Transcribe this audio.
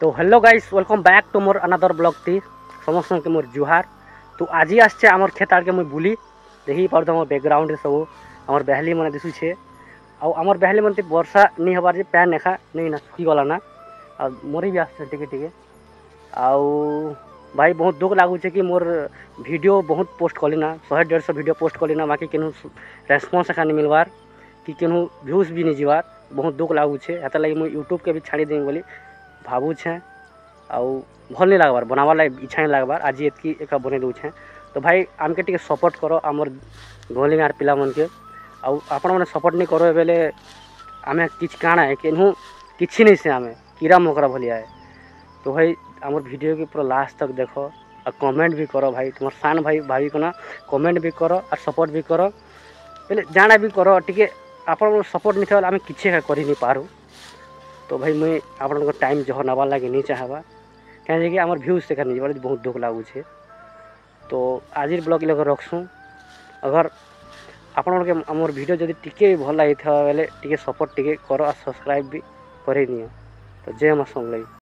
तो hello guys welcome back to more another blog टी समस्त के मोर जुहार। तो आज आसचे आमर खेत आड़ के मुई बुली देखी पार आम बैकग्राउंड रे सब आमर बेहली मन दिशुचे आमर बेहली मन वर्षा नहीं हबार जे पैन एखा नहीं ना सुखी गला ना आ मरी भी आसছে टिके टिके आउ भाई बहुत दुख लगुचे कि मोर वीडियो बहुत पोस्ट कली ना 100-150 वीडियो पोस्ट कली ना बाकी केनू रेस्पॉन्स एखा नहीं मिलवार कि केनू व्यूज भी नहीं जीवार बहुत दुख लगुचे हेता लगी मुई यूट्यूब के भी छाड़ी दें बोली भावुछे आउ भल नहीं लगबार बनावार लगे इच्छा नहीं लगबार आज एतकी एक बने दूचे। तो भाई आमके टिके सपोर्ट करो आमर गोली गाँव पिला मन के आउ आपण मैंने सपोर्ट नहीं करो बेले आमे किछ काଣା है केनहू किछि नहीं से आमे कीड़ा मकोड़ा भलिया है। तो भाई आमर वीडियो के पूरा लास्ट तक देखो और कमेंट भी करो भाई तुम सान भाई भाभी को ना कमेंट भी करो और सपोर्ट भी करो पहले जाना भी करो टिके आपण सपोर्ट नहीं थे आम किसी कर नहीं पारू। तो भाई मुई आपण टाइम जह नबार लगे नहीं चाहबा कहीं आम भ्यूज से नहीं जाए बहुत दुख लगुचे। तो आज ब्लॉग लगे रखसूँ अगर आपण के आमर वीडियो जब टिके भी भल लगी बेले टिके सपोर्ट टिके करो और सब्सक्राइब भी कर। तो जय माँ समलाई।